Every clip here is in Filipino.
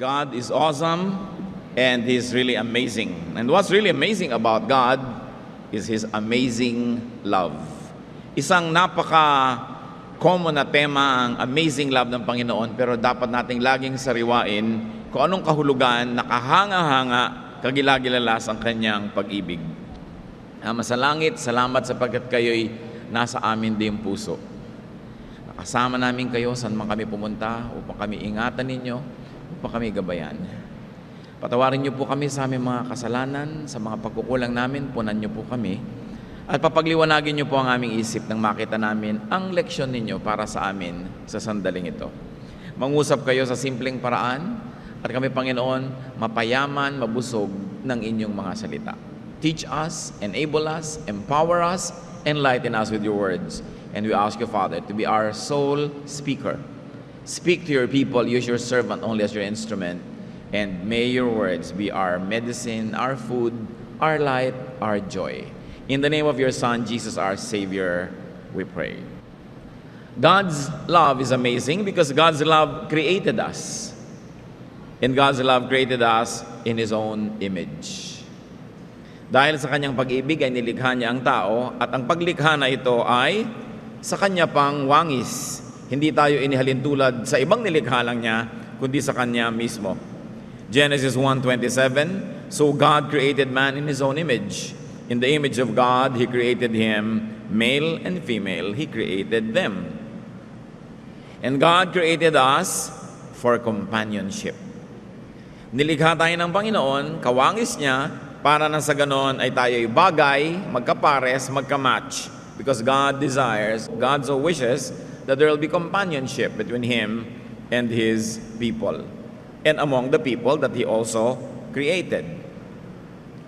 God is awesome and He's really amazing. And what's really amazing about God is His amazing love. Isang napaka-common na tema ang amazing love ng Panginoon, pero dapat nating laging sariwain kung anong kahulugan, nakahanga-hanga, kagilagilalas ang kanyang pag-ibig. Ama sa langit, salamat sapagkat kayo'y nasa amin din puso. Nakasama namin kayo saan man kami pumunta upang kami ingatan ninyo, upang kami gabayan. Patawarin niyo po kami sa aming mga kasalanan, sa mga pagkukulang namin, punan niyo po kami. At papagliwanagin niyo po ang aming isip nang makita namin ang leksyon ninyo para sa amin sa sandaling ito. Mangusap kayo sa simpleng paraan at kami, Panginoon, mapayaman, mabusog ng inyong mga salita. Teach us, enable us, empower us, enlighten us with your words. And we ask you, Father, to be our sole speaker. Speak to your people, use your servant only as your instrument. And may your words be our medicine, our food, our light, our joy. In the name of your Son, Jesus, our Savior, we pray. God's love is amazing because God's love created us. And God's love created us in His own image. Dahil sa kanyang pag-ibig ay nilikha niya ang tao at ang paglikha na ito ay sa kanya pang wangis. Hindi tayo inihalin tulad sa ibang nilikha lang niya, kundi sa kanya mismo. Genesis 1:27, so God created man in His own image. In the image of God, He created him, male and female, He created them. And God created us for companionship. Nilikha tayo ng Panginoon, kawangis niya, para na sa ganon ay tayo'y bagay, magkapares, magkamatch. Because God desires, God so wishes, that there will be companionship between Him and His people. And among the people that He also created.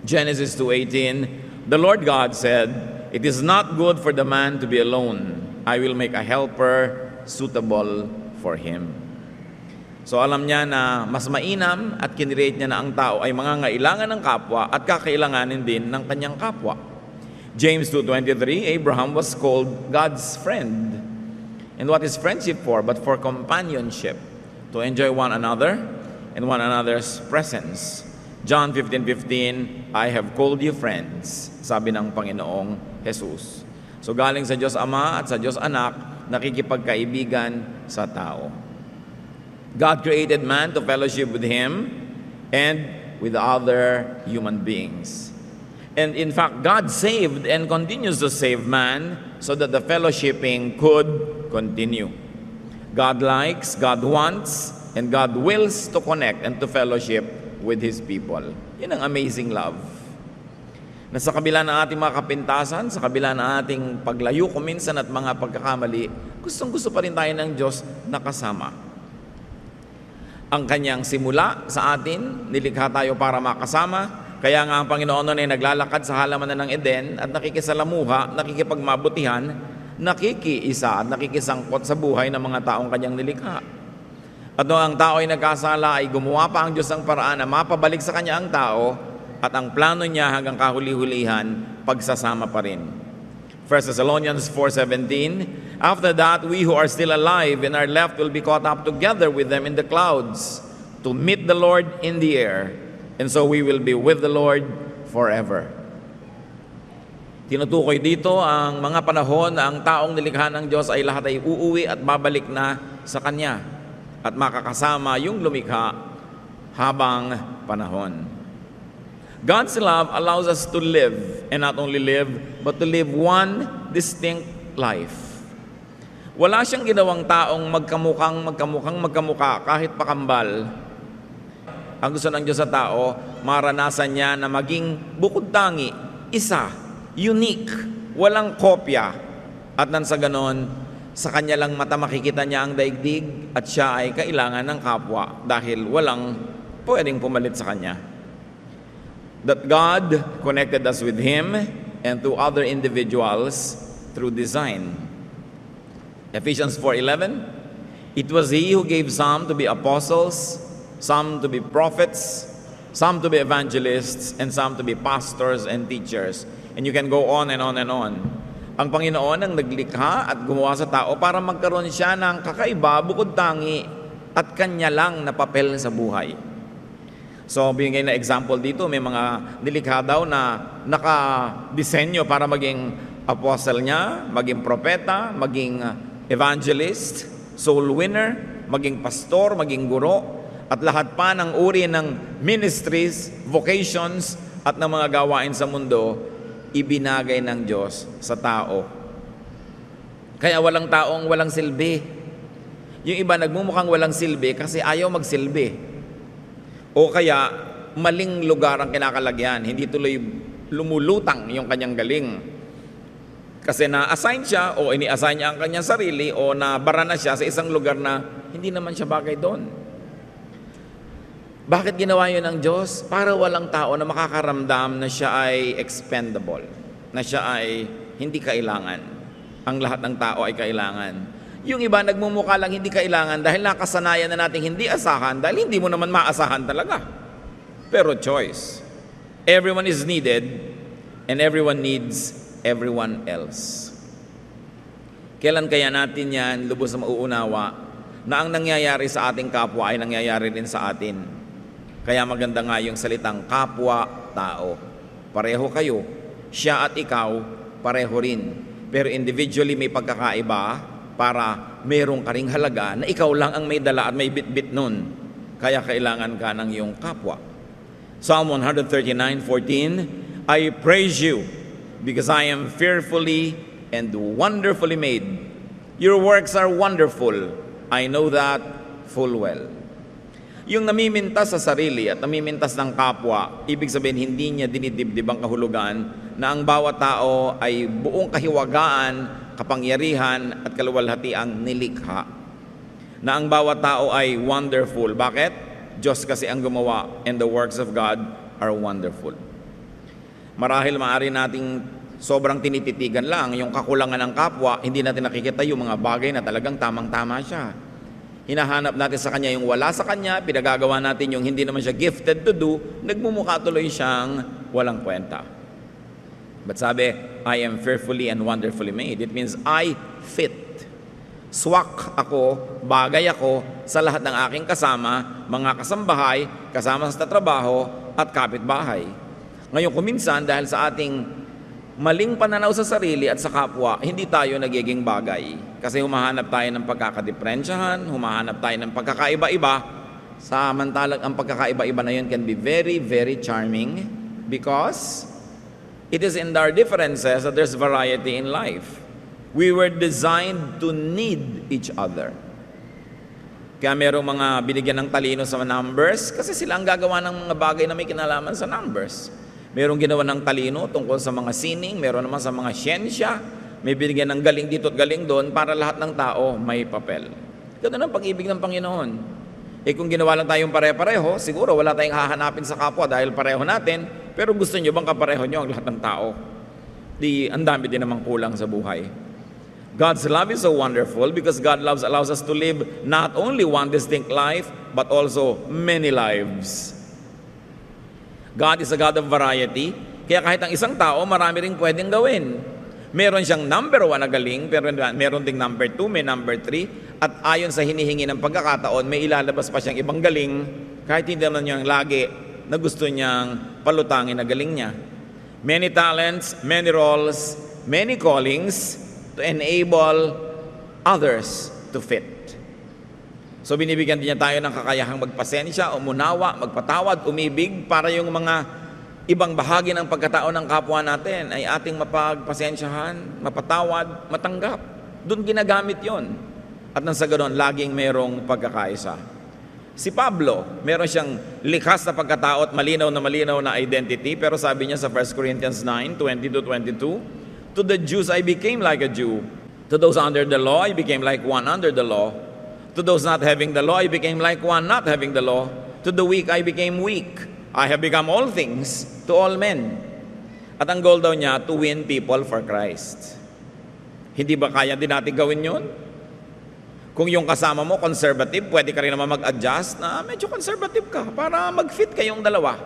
Genesis 2:18, the Lord God said, it is not good for the man to be alone. I will make a helper suitable for him. So alam niya na mas mainam at kinirate niya na ang tao ay mangangailangan ng kapwa at kakailanganin din ng kanyang kapwa. James 2:23, Abraham was called God's friend. And what is friendship for? But for companionship, to enjoy one another and one another's presence. John 15:15, I have called you friends, sabi ng Panginoong Jesus. So galing sa Diyos Ama at sa Diyos Anak, nakikipagkaibigan sa tao. God created man to fellowship with Him and with other human beings. And in fact, God saved and continues to save man so that the fellowshipping could continue. God likes, God wants, and God wills to connect and to fellowship with His people. Yan ang amazing love. Na sa kabila ng ating mga kapintasan, sa kabila ng ating paglayo kuminsan at mga pagkakamali, gustong-gusto pa rin tayo ng Diyos na kasama. Ang kanyang simula sa atin, nilikha tayo para makasama. Kaya nga ang Panginoon noon ay naglalakad sa halamanan ng Eden at nakikisalamuha, nakikipagmabutihan, nakikiisa at nakikisangkot sa buhay ng mga taong kanyang nilikha. At noong ang tao ay nagkasala, ay gumawa pa ang Diyos ng paraan na mapabalik sa kanya ang tao at ang plano niya hanggang kahuli-hulihan, pagsasama pa rin. 1 Thessalonians 4:17, after that, we who are still alive and are left will be caught up together with them in the clouds to meet the Lord in the air, and so we will be with the Lord forever. Tinutukoy dito ang mga panahon na ang taong nilikha ng Diyos ay lahat ay uuwi at babalik na sa Kanya at makakasama yung lumikha habang panahon. God's love allows us to live, and not only live, but to live one distinct life. Wala siyang ginawang taong magkamukha kahit pakambal. Ang gusto ng Diyos sa tao, maranasan niya na maging bukod tangi, isa, unique, walang kopya. At nang sa ganon, sa kanya lang mata makikita niya ang daigdig at siya ay kailangan ng kapwa dahil walang pwedeng pumalit sa kanya. That God connected us with Him and to other individuals through design. Ephesians 4:11, it was He who gave some to be apostles, some to be prophets, some to be evangelists, and some to be pastors and teachers. And you can go on and on and on. Ang Panginoon ang naglikha at gumawa sa tao para magkaroon siya ng kakaiba bukod tangi at kanya lang na papel sa buhay. So, binigay na example dito, may mga nilikha daw na nakadisenyo para maging apostle niya, maging propeta, maging evangelist, soul winner, maging pastor, maging guro, at lahat pa ng uri ng ministries, vocations, at ng mga gawain sa mundo, ibinagay ng Diyos sa tao. Kaya walang taong walang silbi. Yung iba nagmumukhang walang silbi kasi ayaw magsilbi. O kaya maling lugar ang kinakalagyan, hindi tuloy lumulutang yung kanyang galing. Kasi na-assign siya o ini-assign niya ang kanyang sarili o nabara na siya sa isang lugar na hindi naman siya bagay doon. Bakit ginawa yun ng Diyos? Para walang tao na makakaramdam na siya ay expendable, na siya ay hindi kailangan. Ang lahat ng tao ay kailangan. Yung iba nagmumukha lang hindi kailangan dahil nakasanayan na nating hindi asahan dahil hindi mo naman maasahan talaga. Pero choice. Everyone is needed and everyone needs everyone else. Kailan kaya natin yan lubos na mauunawa na ang nangyayari sa ating kapwa ay nangyayari din sa atin? Kaya maganda nga yung salitang kapwa-tao. Pareho kayo, siya at ikaw, pareho rin. Pero individually may pagkakaiba para merong karing halaga na ikaw lang ang may dala at may bit-bit nun. Kaya kailangan ka ng iyong kapwa. Psalm 139:14, I praise you because I am fearfully and wonderfully made. Your works are wonderful. I know that full well. Yung namimintas sa sarili at namimintas ng kapwa, ibig sabihin hindi niya dinidibdib ang kahulugan na ang bawat tao ay buong kahiwagaan, kapangyarihan at kaluwalhatiang nilikha. Na ang bawat tao ay wonderful. Bakit? Diyos kasi ang gumawa and the works of God are wonderful. Marahil maaari nating sobrang tinititigan lang yung kakulangan ng kapwa, hindi natin nakikita yung mga bagay na talagang tamang-tama siya. Hinahanap natin sa kanya yung wala sa kanya, pinagagawa natin yung hindi naman siya gifted to do, nagmumukha tuloy siyang walang kwenta. But sabi, I am fearfully and wonderfully made. It means I fit. Swak ako, bagay ako sa lahat ng aking kasama, mga kasambahay, kasama sa trabaho at kapitbahay. Ngayon kuminsan dahil sa ating maling pananaw sa sarili at sa kapwa, hindi tayo nagiging bagay. Kasi humahanap tayo ng pagkakadiferensyahan, humahanap tayo ng pagkakaiba-iba. Samantalang ang pagkakaiba-iba na yun can be very, very charming because it is in our differences that there's variety in life. We were designed to need each other. Kaya merong mga binigyan ng talino sa numbers kasi sila ang gagawa ng mga bagay na may kinalaman sa numbers. Merong ginawa ng talino tungkol sa mga sining, meron naman sa mga siyensya, may binigyan ng galing dito at galing doon para lahat ng tao may papel. Ganun ang pag-ibig ng Panginoon. Kung ginawa lang tayong pare-pareho, siguro wala tayong hahanapin sa kapwa dahil pareho natin, pero gusto nyo bang kapareho nyo ang lahat ng tao? Ang dami din namang kulang sa buhay. God's love is so wonderful because God allows us to live not only one distinct life, but also many lives. God is a God of variety, kaya kahit ang isang tao, marami ring pwedeng gawin. Meron siyang number 1 na galing, pero meron ding number 2, may number 3, at ayon sa hinihingi ng pagkakataon, may ilalabas pa siyang ibang galing, kahit hindi naman niyang lagi na gusto niyang palutangin na galing niya. Many talents, many roles, many callings to enable others to fit. So binibigyan din niya tayo ng kakayahang magpasensya, umunawa, magpatawad, umibig para yung mga ibang bahagi ng pagkatao ng kapwa natin ay ating mapagpasensyahan, mapatawad, matanggap. Doon ginagamit yon. At nang sa ganoon, laging merong pagkakaisa. Si Pablo, meron siyang likas na pagkatao at malinaw na identity, pero sabi niya sa 1 Corinthians 9:20-22, to the Jews I became like a Jew. To those under the law, I became like one under the law. To those not having the law, I became like one not having the law. To the weak, I became weak. I have become all things to all men. At ang goal daw niya, to win people for Christ. Hindi ba kaya din natin gawin yun? Kung yung kasama mo conservative, pwede ka rin naman mag-adjust na medyo conservative ka para mag-fit kayong dalawa.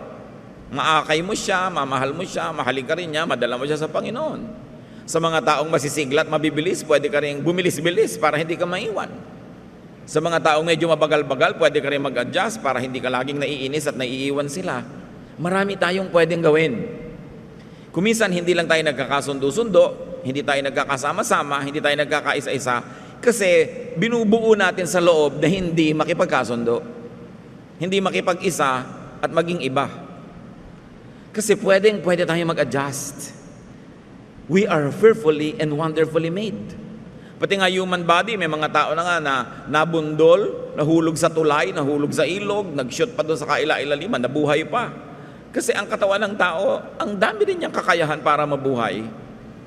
Maakay mo siya, mamahal mo siya, mahalin ka rin niya, madala mo siya sa Panginoon. Sa mga taong masisigla at mabibilis, pwede ka rin bumilis-bilis para hindi ka maiwan. Sa mga taong medyo mabagal-bagal, pwede ka rin mag-adjust para hindi ka laging naiinis at naiiwan sila. Marami tayong pwedeng gawin. Kuminsan, hindi lang tayo nagkakasundo-sundo, hindi tayo nagkakasama-sama, hindi tayo nagkakaisa-isa, kasi binubuo natin sa loob na hindi makipagkasundo, hindi makipag-isa at maging iba. Kasi pwede tayong mag-adjust. We are fearfully and wonderfully made. Pati nga human body, may mga tao na nga na nabundol, nahulog sa tulay, nahulog sa ilog, nag-shoot pa doon sa kaila-ilaliman, nabuhay pa. Kasi ang katawan ng tao, ang dami rin niyang kakayahan para mabuhay.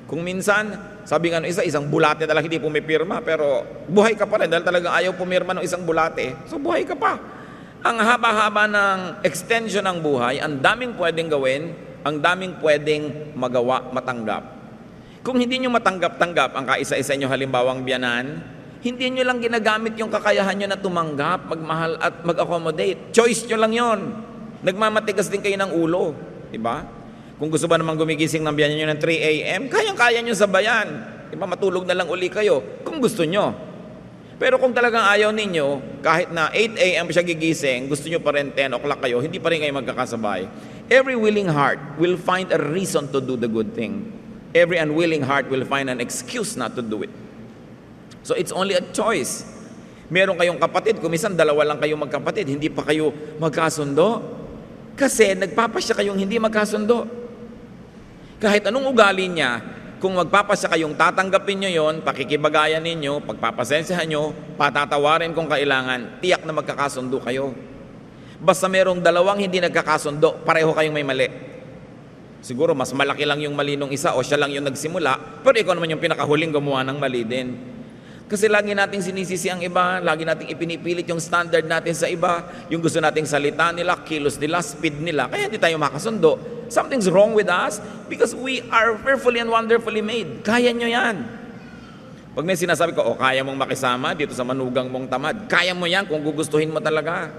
Kung minsan, sabi nga isang bulate na lang hindi pumipirma, pero buhay ka pa rin dahil talagang ayaw pumirma ng isang bulate. So buhay ka pa. Ang haba-haba ng extension ng buhay, ang daming pwedeng gawin, ang daming pwedeng magawa, matanggap. Kung hindi nyo matanggap-tanggap ang kaisa-isa nyo halimbawang biyanan, hindi nyo lang ginagamit yung kakayahan nyo na tumanggap, magmahal at mag-accommodate. Choice nyo lang yon. Nagmamatigas din kayo ng ulo. Diba? Kung gusto ba naman gumigising ng biyanan nyo ng 3 a.m., kayang-kaya nyo sabayan. Diba? Matulog na lang uli kayo kung gusto nyo. Pero kung talagang ayaw ninyo, kahit na 8 a.m. siya gigising, gusto nyo pa rin 10 o'clock kayo, hindi pa rin kayo magkakasabay. Every willing heart will find a reason to do the good thing. Every unwilling heart will find an excuse not to do it. So it's only a choice. Meron kayong kapatid, kung minsan dalawa lang kayong magkapatid, hindi pa kayo magkasundo. Kasi nagpapasya kayong hindi magkasundo. Kahit anong ugali niya, kung magpapasya kayong tatanggapin nyo yon, pakikibagayan ninyo, pagpapasensyahan nyo, patatawarin kung kailangan, tiyak na magkakasundo kayo. Basta merong dalawang hindi nagkakasundo, pareho kayong may mali. Siguro mas malaki lang yung mali nung isa o siya lang yung nagsimula, pero ikaw naman yung pinakahuling gumawa ng mali din. Kasi lagi nating sinisisi ang iba, lagi nating ipinipilit yung standard natin sa iba, yung gusto nating salita nila, kilos nila, speed nila, kaya hindi tayo makasundo. Something's wrong with us because we are fearfully and wonderfully made. Kaya nyo yan. Pag may sinasabi ko, kaya mong makisama dito sa manugang mong tamad, kaya mo yan kung gugustuhin mo talaga.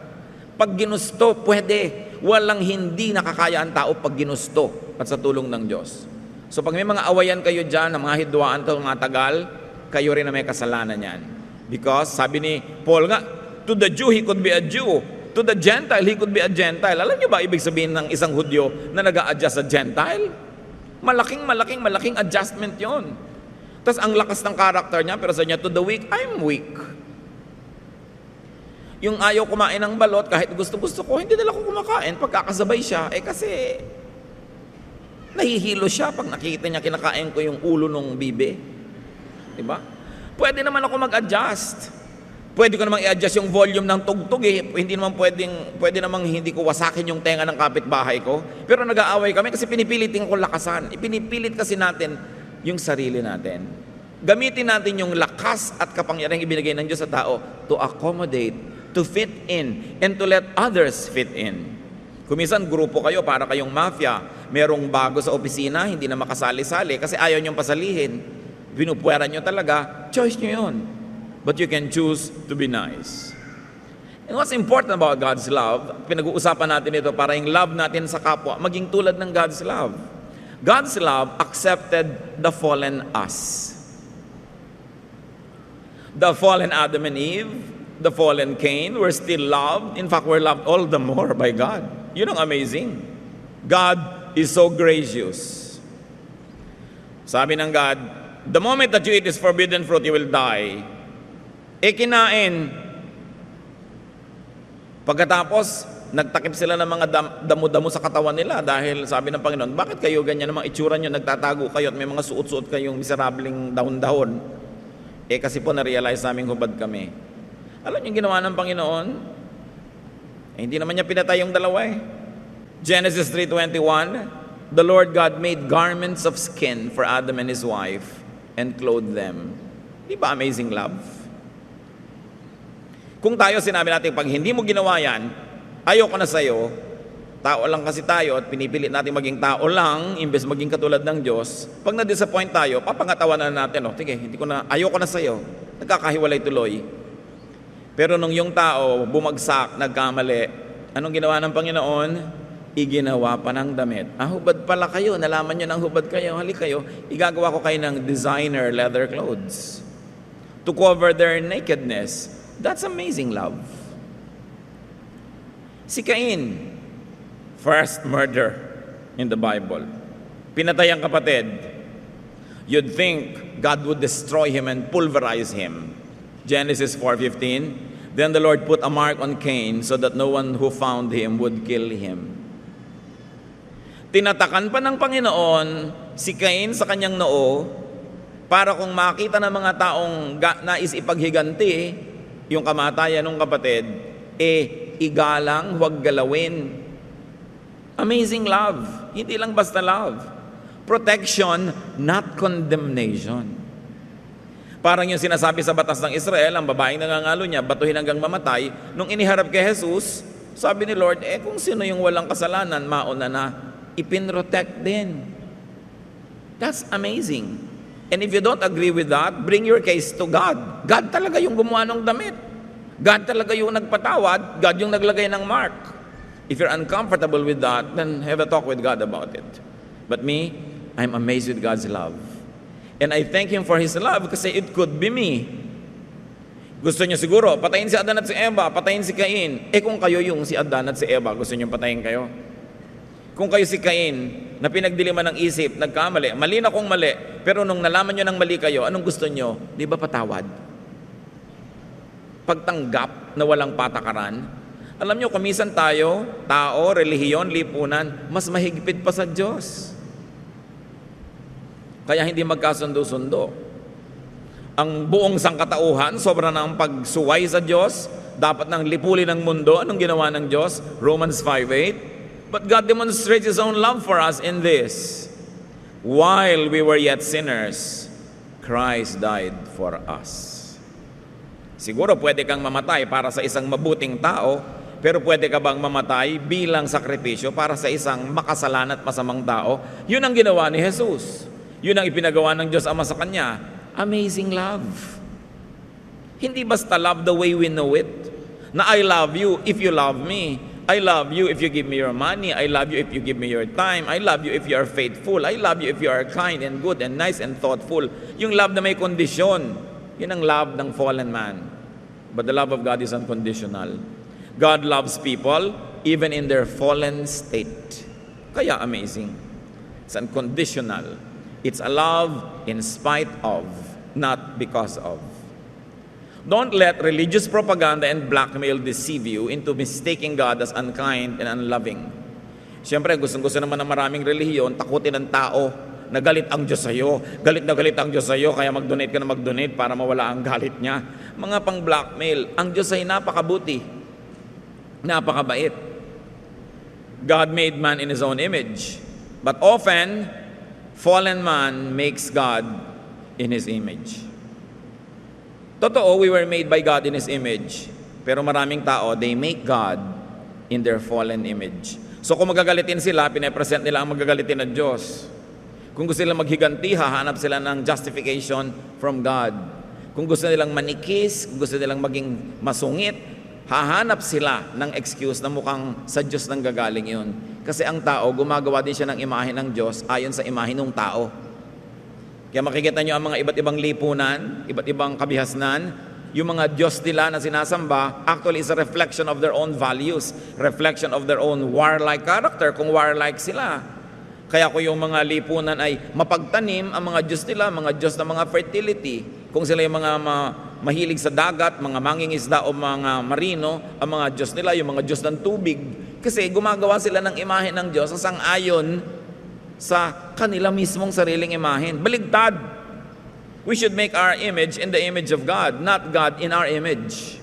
Pag ginusto, pwede. Walang hindi nakakaya ang tao pag ginusto at sa tulong ng Diyos. So pag may mga awayan kayo dyan, ng mga hidwaan to, mga tagal, kayo rin na may kasalanan yan. Because sabi ni Paul nga, to the Jew, he could be a Jew. To the Gentile, he could be a Gentile. Alam niyo ba ibig sabihin ng isang Hudyo na nag-a-adjust sa Gentile? Malaking adjustment yon. Tapos ang lakas ng karakter niya, pero sa niya, to the weak, I'm weak. Yung ayaw kumain ng balot, kahit gusto-gusto ko, hindi nila ko kumakain. Pagkakasabay siya, kasi nahihilo siya pag nakikita niya kinakain ko yung ulo ng bibe. Diba? Pwede naman ako mag-adjust. Pwede ko namang i-adjust yung volume ng tugtog Hindi naman pwede namang hindi ko wasakin yung tenga ng kapitbahay ko. Pero nag-aaway kami kasi pinipilitin ko lakasan. Ipinipilit kasi natin yung sarili natin. Gamitin natin yung lakas at kapangyarihang ibinigay ng Diyos sa tao to accommodate, to fit in, and to let others fit in. Kuminsan, grupo kayo, para kayong mafia. Merong bago sa opisina, hindi na makasali-sali kasi ayaw niyong pasalihin. Pinupwera niyo talaga, choice niyo yun. But you can choose to be nice. And what's important about God's love, pinag-uusapan natin ito para yung love natin sa kapwa, maging tulad ng God's love. God's love accepted the fallen us. The fallen Adam and Eve, the fallen Cain, were still loved. In fact, we're loved all the more by God. Yun ang amazing. God is so gracious. Sabi ng God, the moment that you eat this forbidden fruit, you will die. Kinain. Pagkatapos, nagtakip sila ng mga damo-damo sa katawan nila dahil sabi ng Panginoon, bakit kayo ganyan namang itsura nyo, nagtatago kayo at may mga suot-suot kayong miserabling dahon-dahon? Kasi po na-realize namin hubad kami. Alam niyo yung ginawa ng Panginoon? Hindi naman niya pinatay yung dalawa Genesis 3:21, the Lord God made garments of skin for Adam and his wife and clothed them. Di ba amazing love? Kung tayo sinabi natin, pag hindi mo ginawa yan, ayoko na sa'yo, tao lang kasi tayo at pinipilit natin maging tao lang imbes maging katulad ng Diyos, pag na-disappoint tayo, papangatawanan natin, sige, ayoko na sa'yo, nagkakahiwalay tuloy. Pero nung yung tao bumagsak, nagkamali, anong ginawa ng Panginoon? Iginawa pa ng damit. Hubad pala kayo, nalaman nyo ng hubad kayo, halik kayo, igagawa ko kayo ng designer leather clothes to cover their nakedness. That's amazing love. Si Cain, first murder in the Bible. Pinatay ang kapatid. You'd think God would destroy him and pulverize him. Genesis 4:15. Then the Lord put a mark on Cain so that no one who found him would kill him. Tinatakan pa ng Panginoon si Cain sa kanyang noo para kung makita ng mga taong nais ipaghiganti yung kamatayan ng kapatid, igalang, huwag galawin. Amazing love. Hindi lang basta love. Protection, not condemnation. Parang yung sinasabi sa batas ng Israel, ang babaeng nangangalo niya, batuhin hanggang mamatay. Nung iniharap kay Jesus, sabi ni Lord, kung sino yung walang kasalanan, mauna na, ipinrotect din. That's amazing. And if you don't agree with that, bring your case to God. God talaga yung gumawa ng damit. God talaga yung nagpatawad. God yung naglagay ng mark. If you're uncomfortable with that, then have a talk with God about it. But me, I'm amazed with God's love. And I thank Him for His love kasi it could be me. Gusto niyo siguro, patayin si Adan at si Eva, patayin si Cain. Kung kayo yung si Adan at si Eva, gusto niyo patayin kayo? Kung kayo si Cain, na pinagdiliman ng isip, nagkamali, mali na kung mali, pero nung nalaman nyo ng mali kayo, anong gusto nyo? Di ba patawad? Pagtanggap na walang patakaran. Alam nyo, kumisan tayo, tao, relihiyon, lipunan, mas mahigpit pa sa Diyos. Kaya hindi magkasundo-sundo. Ang buong sangkatauhan, sobra na ang pagsuway sa Diyos, dapat nang lipulin ng mundo. Anong ginawa ng Diyos? Romans 5:8. But God demonstrates His own love for us in this. While we were yet sinners, Christ died for us. Siguro pwede kang mamatay para sa isang mabuting tao, pero pwede ka bang mamatay bilang sakripisyo para sa isang makasalan at masamang tao? Yun ang ginawa ni Jesus. Yun ang ipinagawa ng Diyos Ama sa Kanya. Amazing love. Hindi basta love the way we know it. Na I love you if you love me. I love you if you give me your money. I love you if you give me your time. I love you if you are faithful. I love you if you are kind and good and nice and thoughtful. Yung love na may kondisyon, yun ang love ng fallen man. But the love of God is unconditional. God loves people even in their fallen state. Kaya amazing. It's unconditional. It's a love in spite of, not because of. Don't let religious propaganda and blackmail deceive you into mistaking God as unkind and unloving. Siyempre, gustong-gusto naman ng maraming relihiyon, takutin ng tao na galit ang Diyos sa'yo. Galit na galit ang Diyos sa'yo, kaya mag-donate ka na mag-donate para mawala ang galit niya. Mga pang-blackmail. Ang Diyos ay napakabuti. Napakabait. God made man in His own image. But often, fallen man makes God in His image. Totoo, we were made by God in His image. Pero maraming tao, they make God in their fallen image. So kung magagalitin sila, pinapresent nila ang magagalitin ng Diyos. Kung gusto nilang maghiganti, hahanap sila ng justification from God. Kung gusto nilang manikis, kung gusto nilang maging masungit, hahanap sila ng excuse na mukhang sa Diyos nang gagaling yun. Kasi ang tao, gumagawa din siya ng imahe ng Diyos ayon sa imahe ng tao. Kaya makikita nyo ang mga iba't ibang lipunan, iba't ibang kabihasnan, yung mga Diyos nila na sinasamba, actually is a reflection of their own values, reflection of their own warlike character, kung warlike sila. Kaya kung yung mga lipunan ay mapagtanim, ang mga Diyos nila, mga Diyos na mga fertility, kung sila yung mga mahilig sa dagat, mga mangingisda o mga marino, ang mga Diyos nila, yung mga Diyos ng tubig. Kasi gumagawa sila ng imahe ng Diyos sa sang-ayon sa kanila mismong sariling imahen. Baligtad. We should make our image in the image of God, not God in our image.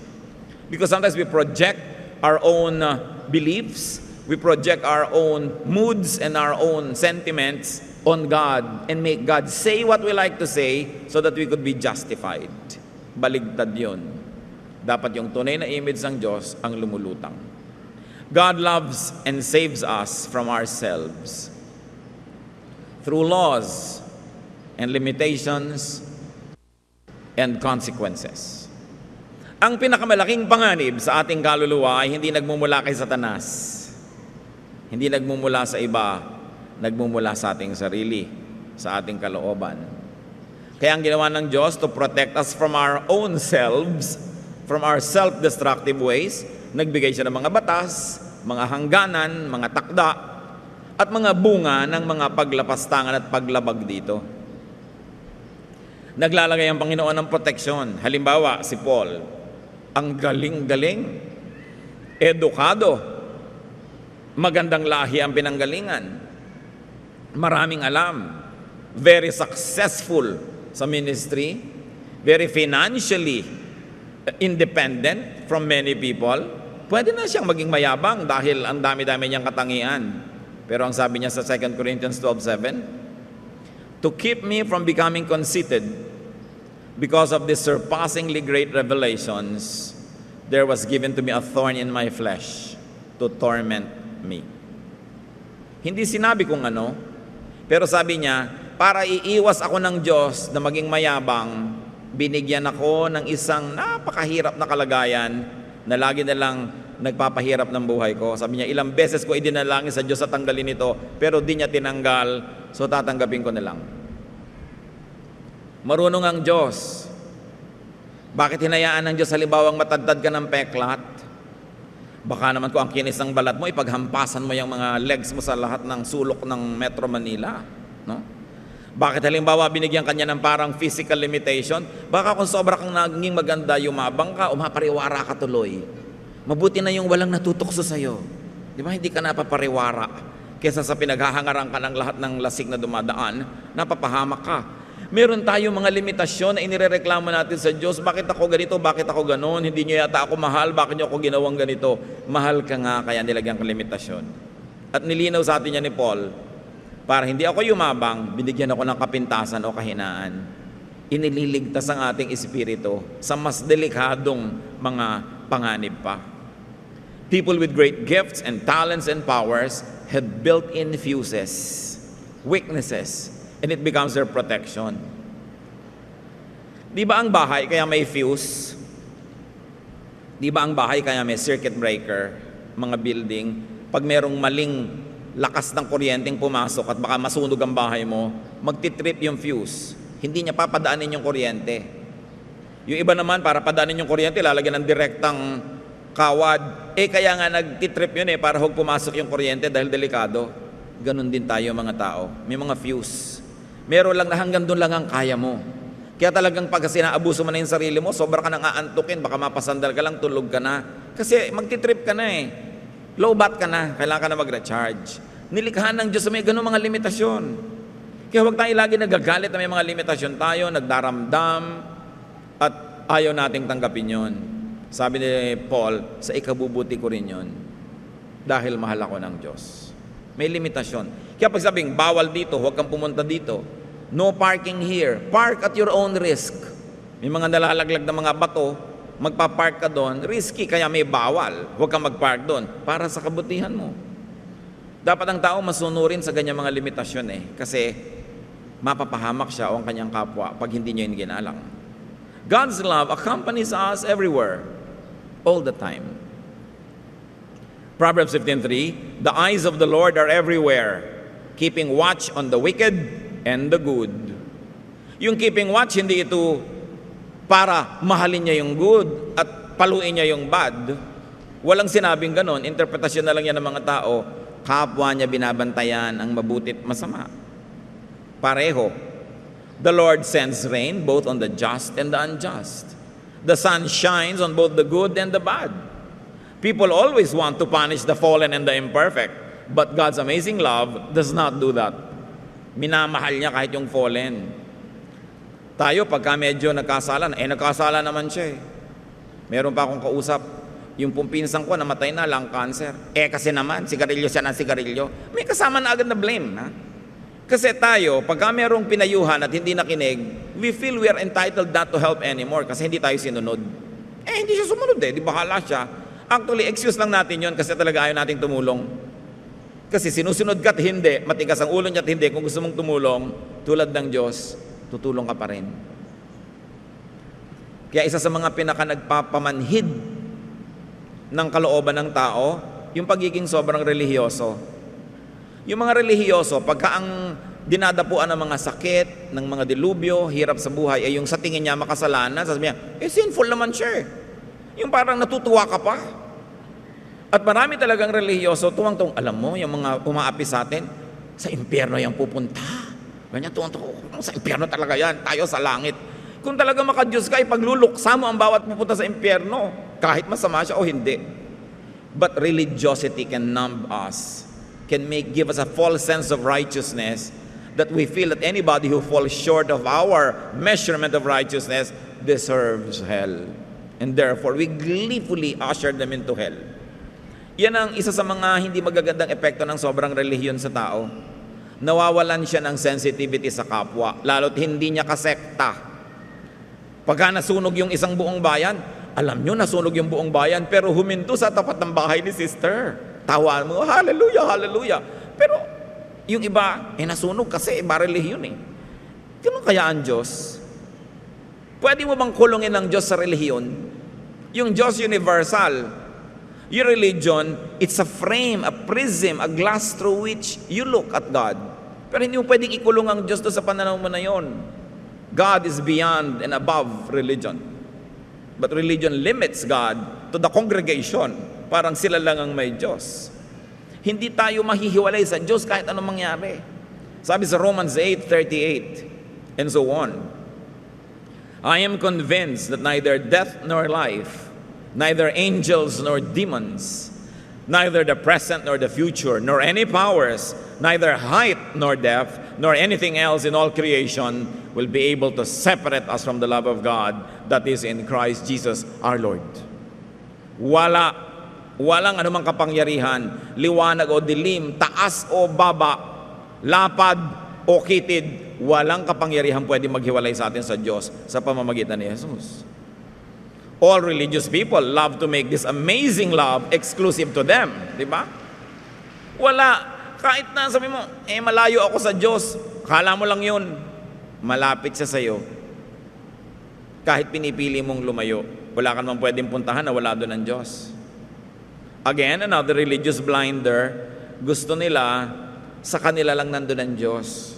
Because sometimes we project our own beliefs, we project our own moods and our own sentiments on God and make God say what we like to say so that we could be justified. Baligtad yun. Dapat yung tunay na image ng Diyos ang lumulutang. God loves and saves us from ourselves through laws and limitations and consequences. Ang pinakamalaking panganib sa ating kaluluwa ay hindi nagmumula kay Satanas. Hindi nagmumula sa iba, nagmumula sa ating sarili, sa ating kalooban. Kaya ang ginawa ng Diyos to protect us from our own selves, from our self-destructive ways. Nagbigay siya ng mga batas, mga hangganan, mga takda, at mga bunga ng mga paglapastangan at paglabag dito. Naglalagay ang Panginoon ng proteksyon. Halimbawa, si Paul, ang galing-galing, edukado, magandang lahi ang pinanggalingan, maraming alam, very successful sa ministry, very financially independent from many people. Pwede na siyang maging mayabang dahil ang dami-dami niyang katangian. Pero ang sabi niya sa 2 Corinthians 12:7, to keep me from becoming conceited because of the surpassingly great revelations, there was given to me a thorn in my flesh to torment me. Hindi sinabi kung ano, pero sabi niya, para iiwas ako ng Diyos na maging mayabang, binigyan ako ng isang napakahirap na kalagayan na lagi na lang nagpapahirap ng buhay ko. Sabi niya, ilang beses ko idinalangin sa Diyos sa tanggalin ito, pero di niya tinanggal, so tatanggapin ko na lang. Marunong ang Diyos. Bakit hinayaan ng Diyos halimbawang matadtad ka ng peklat? Baka naman kung ang kinis ng balat mo, ipaghampasan mo yung mga legs mo sa lahat ng sulok ng Metro Manila. No? Bakit halimbawa binigyan kanya ng parang physical limitation? Baka kung sobra kang naging maganda, yumabang ka, umapariwara ka tuloy. Mabuti na yung walang natutukso sa'yo. Di ba? Hindi ka napapariwara. Kesa sa pinaghahangaran ka ng lahat ng lasik na dumadaan, napapahamak ka. Meron tayong mga limitasyon na inirereklamo natin sa Diyos. Bakit ako ganito? Bakit ako ganon? Hindi niyo yata ako mahal. Bakit niyo ako ginawang ganito? Mahal ka nga, kaya nilagyan ka limitasyon. At nilinaw sa atin niya ni Paul, para hindi ako yumabang, binigyan ako ng kapintasan o kahinaan. Inililigtas ang ating espiritu sa mas delikadong mga panganib pa. People with great gifts and talents and powers have built-in fuses, weaknesses, and it becomes their protection. Di ba ang bahay kaya may fuse? Di ba ang bahay kaya may circuit breaker? Mga building, pag merong maling lakas ng kuryenteng pumasok at baka masunog ang bahay mo, magtitrip yung fuse. Hindi niya papadaanin yung kuryente. Yung iba naman, para padaanin yung kuryente, lalagyan ng direktang kawad. Kaya nga nagtitrip yun para huwag pumasok yung kuryente dahil delikado. Ganon din tayo mga tao. May mga fuse. Meron lang na hanggang doon lang ang kaya mo. Kaya talagang pag sinaabuso mo na yung sarili mo, sobra ka nang aantukin, baka mapasandal ka lang, tulog ka na. Kasi magtitrip ka na Low bat ka na, kailangan ka na mag-recharge. Nilikhaan ng Diyos may ganun mga limitasyon. Kaya huwag tayo lagi nagagalit na may mga limitasyon tayo, nagdaramdam, at ayaw nating tanggapin yon. Sabi ni Paul, sa ikabubuti ko rin yon, dahil mahal ako ng Diyos. May limitasyon. Kaya pag sabing, bawal dito, huwag kang pumunta dito. No parking here. Park at your own risk. May mga nalalaglag na mga bato, magpa-park ka doon, risky, kaya may bawal. Huwag kang mag-park doon, para sa kabutihan mo. Dapat ang tao masunurin sa ganyang mga limitasyon kasi mapapahamak siya o ang kanyang kapwa pag hindi niya yung ginalang. God's love accompanies us everywhere, all the time. Proverbs 15:3, the eyes of the Lord are everywhere, keeping watch on the wicked and the good. Yung keeping watch, hindi ito para mahalin niya yung good at paluin niya yung bad. Walang sinabing ganon. Interpretasyon na lang yan ng mga tao. Kapwa niya binabantayan ang mabuti at masama. Pareho. The Lord sends rain both on the just and the unjust. The sun shines on both the good and the bad. People always want to punish the fallen and the imperfect, but God's amazing love does not do that. Minamahal niya kahit yung fallen. Tayo, pagka medyo nagkasala, nagkasala naman siya Meron pa akong kausap, yung pumpinsan ko, namatay na, lung cancer. Kasi naman, sigarilyo siya ng sigarilyo. May kasama na agad na blame, Kasi tayo, pagka merong pinayuhan at hindi nakinig, we feel we are entitled not to help anymore kasi hindi tayo sinunod. Hindi siya sumunod di bahala siya. Actually, excuse lang natin yon kasi talaga ayaw nating tumulong. Kasi sinusunod ka at hindi, matigas ang ulo niya at hindi, kung gusto mong tumulong, tulad ng Diyos, tutulong ka pa rin. Kaya isa sa mga pinaka-nagpapamanhid ng kalooban ng tao, yung pagiging sobrang relihiyoso. Yung mga relihiyoso, pagka ang dinadapuan ng mga sakit, ng mga dilubyo, hirap sa buhay, ay yung sa tingin niya makasalanan, sasabi niya, sinful naman siya Yung parang natutuwa ka pa. At marami talagang relihiyoso, tuwang-tuwang, alam mo, yung mga umaapi sa atin, sa impyerno yung pupunta. Ganyan, tuwang-tuwang, sa impyerno talaga yan, tayo sa langit. Kung talaga maka-Diyos ka, ipagluluksa mo ang bawat pupunta sa impyerno, kahit masama siya o hindi. But religiosity can numb us, can give us a false sense of righteousness, that we feel that anybody who falls short of our measurement of righteousness deserves hell. And therefore, we gleefully usher them into hell. Yan ang isa sa mga hindi magagandang epekto ng sobrang relihiyon sa tao. Nawawalan siya ng sensitivity sa kapwa, lalo't hindi niya kasekta. Pagka nasunog yung isang buong bayan, alam nyo, nasunog yung buong bayan, pero huminto sa tapat ng bahay ni sister. Tawa mo, hallelujah, hallelujah. Pero yung iba, nasunog kasi iba relihiyon eh. Ganun kaya ang Diyos? Pwede mo bang kulungin ng Diyos sa relihiyon? Yung Diyos universal, your religion, it's a frame, a prism, a glass through which you look at God. Pero hindi mo pwedeng ikulong ang Diyos doon sa pananaw mo na yon. God is beyond and above religion. But religion limits God to the congregation. Parang sila lang ang may Diyos. Hindi tayo mahihiwalay sa Diyos kahit anong mangyari. Sabi sa Romans 8:38 and so on, I am convinced that neither death nor life, neither angels nor demons, neither the present nor the future, nor any powers, neither height nor depth, nor anything else in all creation will be able to separate us from the love of God that is in Christ Jesus our Lord. Walang anumang kapangyarihan, liwanag o dilim, taas o baba, lapad o kitid, walang kapangyarihan pwede maghiwalay sa atin sa Diyos sa pamamagitan ni Jesus. All religious people love to make this amazing love exclusive to them. Di ba? Wala. Kahit na sabi mo, malayo ako sa Diyos. Kala mo lang yun. Malapit siya sa'yo. Kahit pinipili mong lumayo, wala ka naman pwedeng puntahan na wala doon ang Diyos. Again, another religious blinder, gusto nila, sa kanila lang nandun ang Diyos.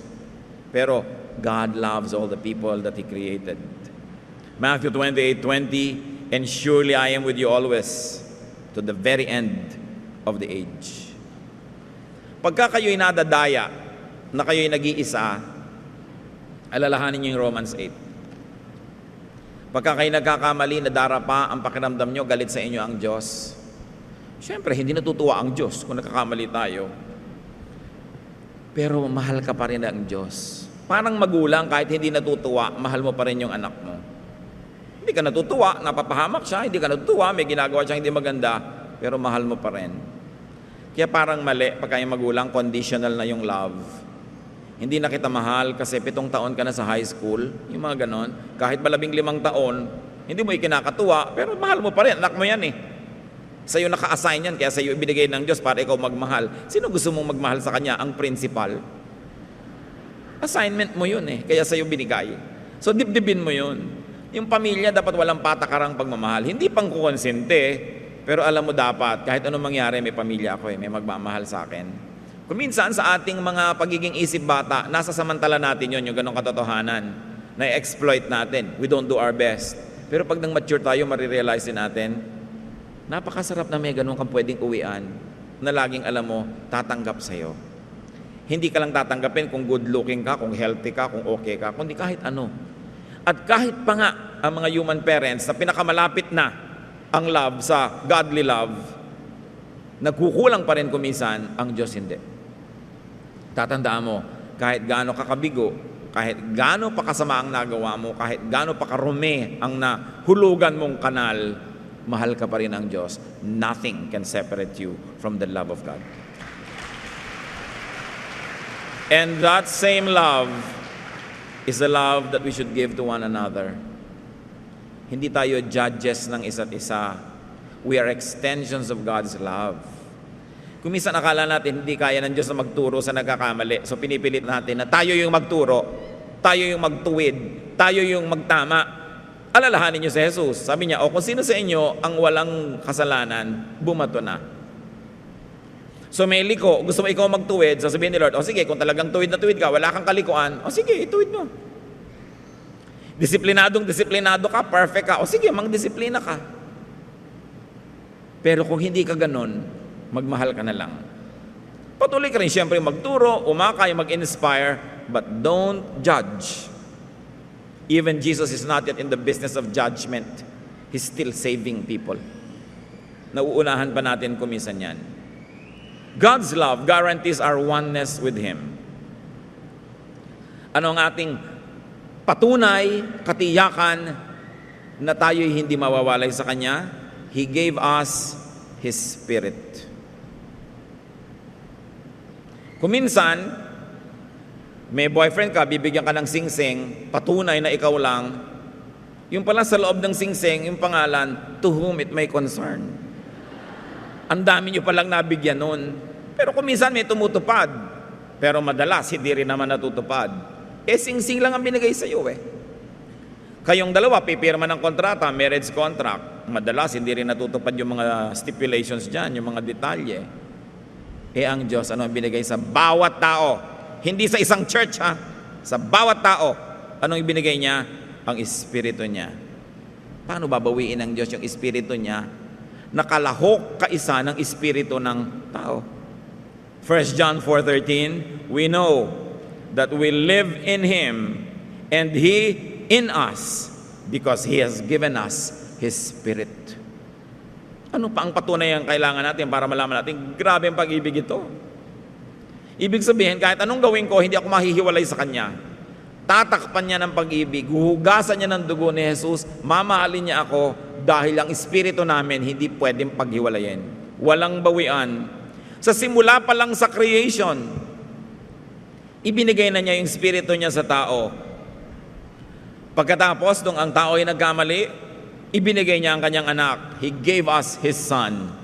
Pero God loves all the people that He created. Matthew 28:20, and surely I am with you always to the very end of the age. Pagka kayo'y nadadaya, na kayo'y nag-iisa, alalahanin niyo yung Romans 8. Pagka kayo nagkakamali, nadarapa ang pakiramdam nyo, galit sa inyo ang Diyos. Siyempre, hindi natutuwa ang Diyos kung nagkakamali tayo. Pero mahal ka pa rin ang Diyos. Parang magulang, kahit hindi natutuwa, mahal mo pa rin yung anak mo. Hindi ka natutuwa, napapahamak siya, hindi ka natutuwa, may ginagawa siyang hindi maganda, pero mahal mo pa rin. Kaya parang mali, pagka yung magulang, conditional na yung love. Hindi na kita mahal kasi 7 taon ka na sa high school, yung mga ganon. Kahit ba 15 taon, hindi mo ikinakatuwa, pero mahal mo pa rin, anak mo yan eh. Sa'yo naka-assign yan, kaya sa'yo ibinigay ng Diyos para ikaw magmahal. Sino gusto mong magmahal sa Kanya? Ang principal. Assignment mo yun eh, kaya sa'yo binigay. So dibdibin mo yun. Yung pamilya dapat walang patakarang pagmamahal. Hindi pang kukonsente, pero alam mo dapat, kahit anong mangyari, may pamilya ako eh, may magmamahal sa akin. Kung minsan sa ating mga pagiging isip bata, nasa samantala natin yun, yung ganong katotohanan, na-exploit natin. We don't do our best. Pero pag nang mature tayo, marirealize din natin, napakasarap na may ganun kang pwedeng uwian, na laging alam mo, tatanggap sa'yo. Hindi ka lang tatanggapin kung good looking ka, kung healthy ka, kung okay ka, kundi kahit ano. At kahit pa nga ang mga human parents na pinakamalapit na ang love sa godly love, nagkukulang pa rin kuminsan, ang Diyos hindi. Tatandaan mo, kahit gaano ka kabigo, kahit gaano pa kasama ang nagawa mo, kahit gaano pa karumi ang nahulugan mong kanal, mahal ka pa rin ang Diyos. Nothing can separate you from the love of God. And that same love is the love that we should give to one another. Hindi tayo judges ng isa't isa. We are extensions of God's love. Kung minsan akala natin hindi kaya ng Diyos na magturo sa nagkakamali, so pinipilit natin na tayo yung magturo, tayo yung magtuwid, tayo yung magtama. Alalahanin niyo si Jesus. Sabi niya, kung sino sa inyo ang walang kasalanan, bumato na. So may liko, gusto mo ikaw magtuwid, sasabihin ni Lord, sige, kung talagang tuwid na tuwid ka, wala kang kalikuan, sige, ituwid mo. Disiplinado ka, perfect ka, sige, mang-disiplina ka. Pero kung hindi ka ganon, magmahal ka na lang. Patuloy ka rin siyempre magturo, umakay, mag-inspire, but don't judge. Even Jesus is not yet in the business of judgment. He's still saving people. Nauunahan pa natin kumisan yan. God's love guarantees our oneness with Him. Ano ang ating patunay, katiyakan na tayo'y hindi mawawalay sa Kanya? He gave us His Spirit. Kung minsan, may boyfriend ka, bibigyan ka ng singsing, patunay na ikaw lang, yung pala sa loob ng singsing, yung pangalan, to whom it may concern. Ang dami nyo palang nabigyan nun. Pero kung minsan may tumutupad, pero madalas hindi rin naman natutupad. Sing-sing lang ang binigay sa iyo Kayong dalawa, pipirma ng kontrata, marriage contract. Madalas hindi rin natutupad yung mga stipulations dyan, yung mga detalye. Ang Diyos, ano ang binigay sa bawat tao? Hindi sa isang church, ha? Sa bawat tao. Anong ibinigay niya? Ang Espiritu niya. Paano babawiin ng Diyos yung Espiritu niya? Nakalahok kaisa ng Espiritu ng tao. 1 John 4:13, we know that we live in Him and He in us because He has given us His Spirit. Ano pa ang patunay ang kailangan natin para malaman natin, grabe ang pag-ibig ito. Ibig sabihin, kahit anong gawin ko, hindi ako mahihiwalay sa Kanya. Tatakpan niya ng pag-ibig, huhugasan niya ng dugo ni Jesus, mamahalin niya ako, dahil ang Espiritu namin hindi pwedeng paghiwalayin. Walang bawian. Sa simula pa lang sa creation, ibinigay na niya yung Espiritu niya sa tao. Pagkatapos, nung ang tao ay nagkamali, ibinigay niya ang kanyang anak. He gave us His Son.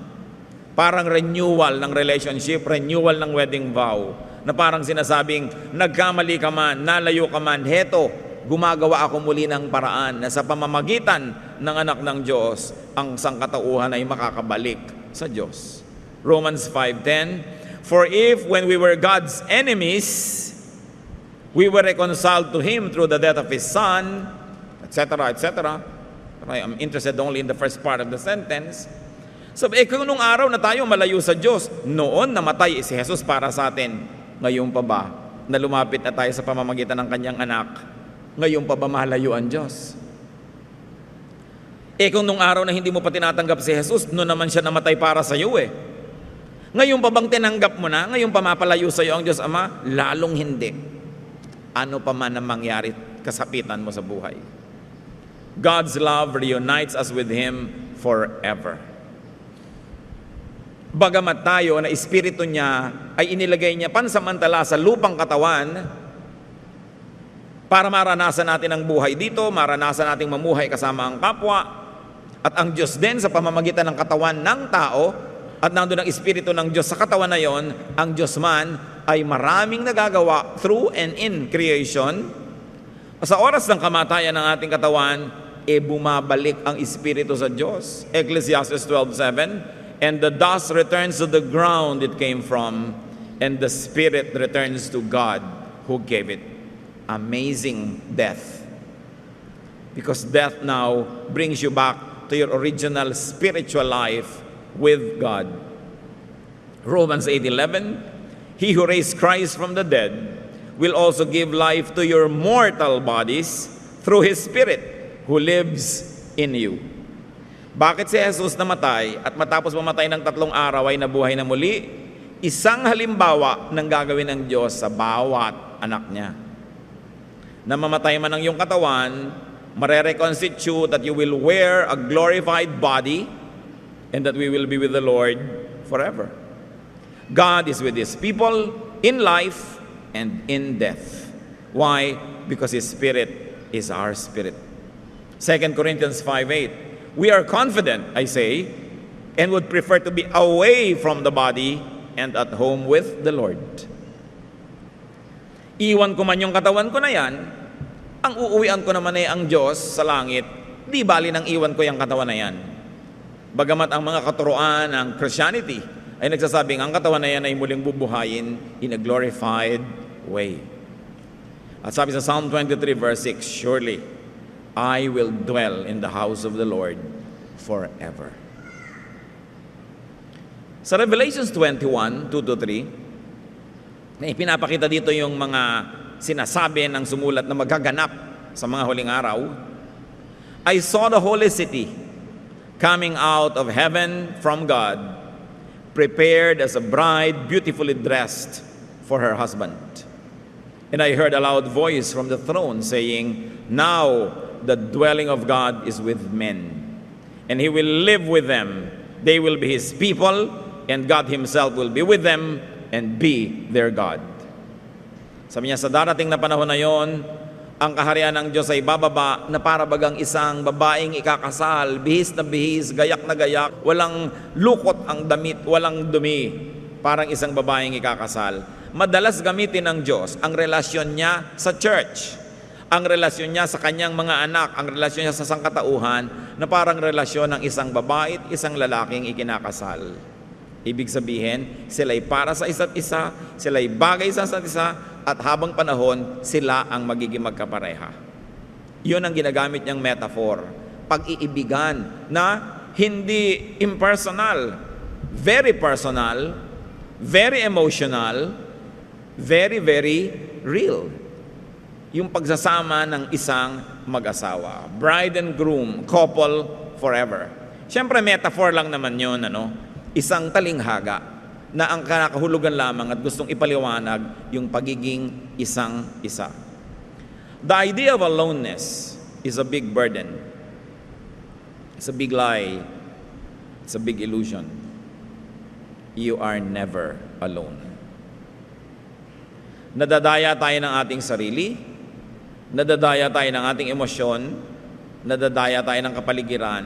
Parang renewal ng relationship, renewal ng wedding vow. Na parang sinasabing, nagkamali ka man, nalayo ka man, heto, gumagawa ako muli ng paraan na sa pamamagitan ng anak ng Diyos, ang sangkatauhan ay makakabalik sa Diyos. Romans 5:10, for if when we were God's enemies, we were reconciled to Him through the death of His Son, etc., etc. I'm interested only in the first part of the sentence. Sabi, kung nung araw na tayo malayo sa Diyos, noon namatay si Jesus para sa atin. Ngayon pa ba, na lumapit na tayo sa pamamagitan ng Kanyang anak, ngayon pa ba mahalayo ang Diyos? Kung nung araw na hindi mo pa tinatanggap si Jesus, noon naman siya namatay para sa iyo Ngayon pa bang tinanggap mo na? Ngayon pa mapalayo sa iyo ang Diyos Ama? Lalong hindi. Ano pa man ang mangyari, kasapitan mo sa buhay. God's love reunites us with Him forever. Bagamat tayo na Espiritu niya ay inilagay niya pansamantala sa lupang katawan para maranasan natin ang buhay dito, maranasan nating mamuhay kasama ang kapwa, at ang Diyos din sa pamamagitan ng katawan ng tao, at nandun ang Espiritu ng Diyos sa katawan na yon, ang Diyos man ay maraming nagagawa through and in creation. Sa oras ng kamatayan ng ating katawan, bumabalik ang Espiritu sa Diyos. Ecclesiastes 12:7, and the dust returns to the ground it came from, and the spirit returns to God who gave it. Amazing death. Because death now brings you back to your original spiritual life with God. Romans 8:11, he who raised Christ from the dead will also give life to your mortal bodies through His Spirit who lives in you. Bakit si Jesus namatay at matapos mamatay ng 3 araw ay nabuhay na muli? Isang halimbawa ng gagawin ng Diyos sa bawat anak niya. Na mamatay man ang iyong katawan, mare-reconstitute that you will wear a glorified body and that we will be with the Lord forever. God is with His people in life and in death. Why? Because His Spirit is our spirit. 2 Corinthians 5:8, we are confident, I say, and would prefer to be away from the body and at home with the Lord. Iwan ko man yung katawan ko na yan, ang uuwian ko naman ay ang Diyos sa langit, di bali nang iwan ko yung katawan na yan. Bagamat ang mga katuruan ng Christianity ay nagsasabing ang katawan na yan ay muling bubuhayin in a glorified way. At sabi sa Psalm 23 verse 6, surely I will dwell in the house of the Lord forever. Sa Revelations 21, 2-3, pinapakita dito yung mga sinasabi ng sumulat na magaganap sa mga huling araw. I saw the holy city coming out of heaven from God, prepared as a bride beautifully dressed for her husband. And I heard a loud voice from the throne saying, now the dwelling of God is with men, and he will live with them. They will be his people, and God himself will be with them and be their God. Sabi niya, sa darating na panahon na yon, ang kaharian ng Diyos ay bababa na para bagang isang babaeng ikakasal, bihis na bihis, gayak na gayak, walang lukot ang damit, walang dumi, parang isang babaeng ikakasal. Madalas gamitin ng Diyos ang relasyon niya sa church, ang relasyon niya sa kanyang mga anak, ang relasyon niya sa sangkatauhan, na parang relasyon ng isang babae at isang lalaking ikinakasal. Ibig sabihin, sila'y para sa isa't isa, sila'y bagay sa isa't isa, at habang panahon, sila ang magiging magkapareha. Yun ang ginagamit niyang metaphor. Pag-iibigan na hindi impersonal, very personal, very emotional, very, very real. Yung pagsasama ng isang mag-asawa. Bride and groom, couple forever. Siyempre, metaphor lang naman yun, isang talinghaga na ang kinakahulugan lamang at gustong ipaliwanag yung pagiging isang-isa. The idea of aloneness is a big burden. It's a big lie. It's a big illusion. You are never alone. Nadadaya tayo ng ating sarili, nadadaya tayo ng ating emosyon, nadadaya tayo ng kapaligiran.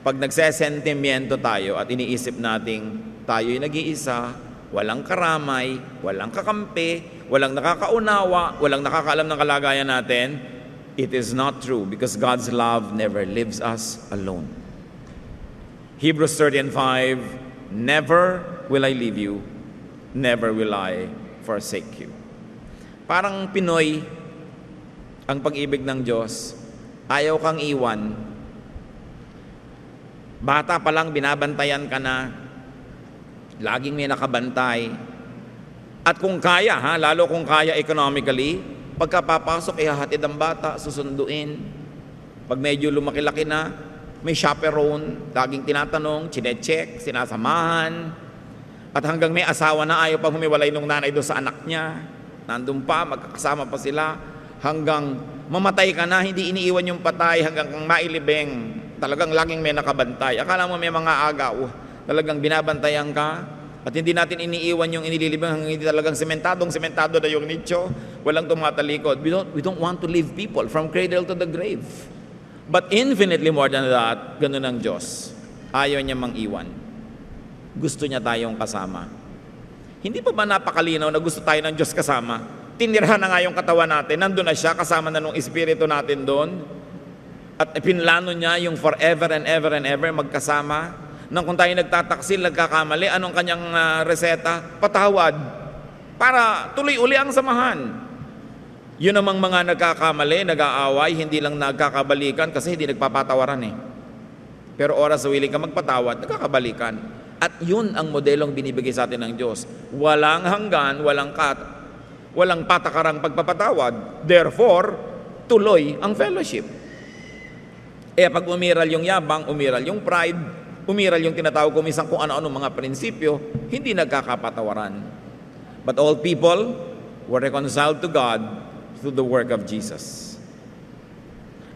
Pag nagsesentimiento tayo at iniisip nating tayo'y nag-iisa, walang karamay, walang kakampi, walang nakakaunawa, walang nakakaalam ng kalagayan natin, it is not true because God's love never leaves us alone. Hebrews 13:5, never will I leave you, never will I forsake you. Parang Pinoy ang pag-ibig ng Diyos, ayaw kang iwan. Bata pa lang binabantayan ka na, laging may nakabantay. At kung kaya, lalo kung kaya economically, pagkapapasok, ihahatid ang bata, susunduin. Pag medyo lumaki-laki na, may chaperone, laging tinatanong, chinecheck, sinasamahan. At hanggang may asawa na, ayaw pang humiwalay nung nanay doon sa anak niya. Nandun pa, magkakasama pa sila. Hanggang mamatay ka na, hindi iniiwan yung patay, hanggang kang mailibing. Talagang laging may nakabantay. Akala mo may mga agaw. Talagang binabantayan ka at hindi natin iniiwan yung inililibang hanggang hindi talagang sementado na yung nicho, walang tumatalikod. We don't want to leave people from cradle to the grave. But infinitely more than that, ganun ang Diyos. Ayaw niya mang-iwan. Gusto niya tayong kasama. Hindi pa ba napakalinaw na gusto tayo ng Diyos kasama? Tinirhan na nga yung katawan natin, nandun na siya, kasama na nung espiritu natin doon. At pinlano niya yung forever and ever and ever magkasama. Nang kung tayo nagtataksil, nagkakamali, anong kanyang reseta? Patawad. Para tuloy uli ang samahan. Yun namang mga nagkakamali, nag-aaway, hindi lang nagkakabalikan kasi hindi nagpapatawaran Pero oras sa willing ka magpatawad, nagkakabalikan. At yun ang modelong binibigay sa atin ng Diyos. Walang hanggan, walang patakarang pagpapatawad. Therefore, tuloy ang fellowship. Pag umiral yung yabang, umiral yung pride, umiral yung tinatawag ko minsan kung ano-ano mga prinsipyo, hindi nagkakapatawaran. But all people were reconciled to God through the work of Jesus.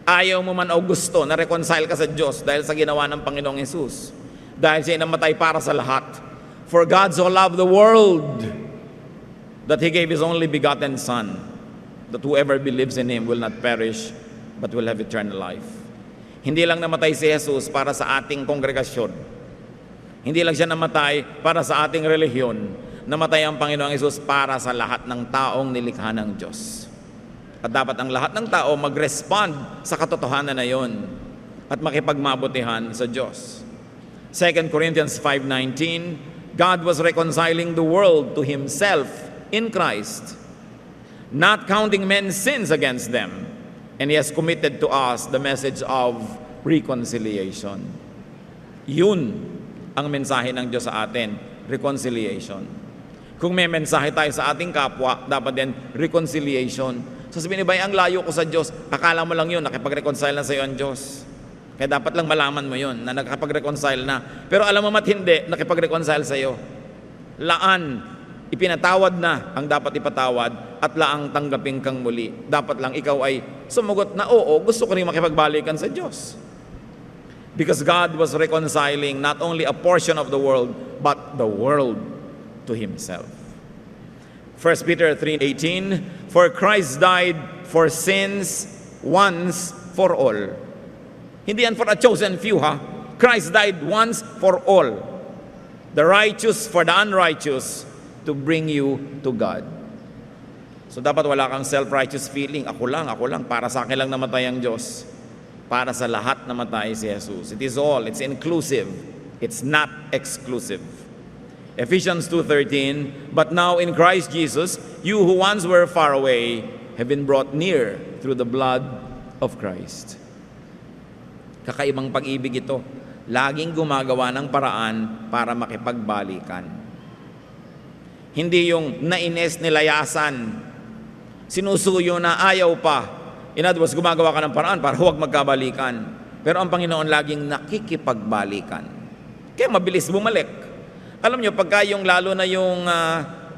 Ayaw mo man o gusto na reconcile ka sa Diyos dahil sa ginawa ng Panginoong Hesus. Dahil siya namatay para sa lahat. For God so loved the world that He gave His only begotten Son, that whoever believes in Him will not perish, but will have eternal life. Hindi lang namatay si Jesus para sa ating kongregasyon. Hindi lang siya namatay para sa ating relihiyon. Namatay ang Panginoong Jesus para sa lahat ng taong nilikha ng Diyos. At dapat ang lahat ng tao mag-respond sa katotohanan na yon at makipagmabutihan sa Diyos. 2 Corinthians 5:19, God was reconciling the world to Himself in Christ, not counting men's sins against them. And He has committed to us the message of reconciliation. Yun ang mensahe ng Diyos sa atin? Reconciliation. Kung may mensahe tayo sa ating kapwa, dapat din reconciliation. Sasabihin ni Bay, ang layo ko sa Diyos. Akala mo lang yun, nakipag-reconcile na sa iyo ang Diyos. Kaya dapat lang malaman mo yun, na nakapag-reconcile na. Pero alam mo hindi, nakipag-reconcile sa iyo. Laan, ipinatawad na ang dapat ipatawad at laang tanggapin kang muli. Dapat lang ikaw ay sumagot na, oo, gusto ko rin makipagbalikan sa Diyos. Because God was reconciling not only a portion of the world, but the world to Himself. 1 Peter 3:18, for Christ died for sins once for all. Hindi yan for a chosen few, ha? Christ died once for all. The righteous for the unrighteous, to bring you to God. So dapat wala kang self-righteous feeling. Ako lang, para sa akin lang namatay ang Diyos. Para sa lahat namatay si Jesus. It is all, it's inclusive. It's not exclusive. Ephesians 2:13, but now in Christ Jesus, you who once were far away have been brought near through the blood of Christ. Kakaibang pag-ibig ito. Laging gumagawa ng paraan para makipagbalikan. Hindi yung naines nilayasan, sinusuyo na ayaw pa. In other words, gumagawa ka ng paraan para huwag magkabalikan. Pero ang Panginoon laging nakikipagbalikan. Kaya mabilis bumalik. Alam nyo, pagka yung lalo na yung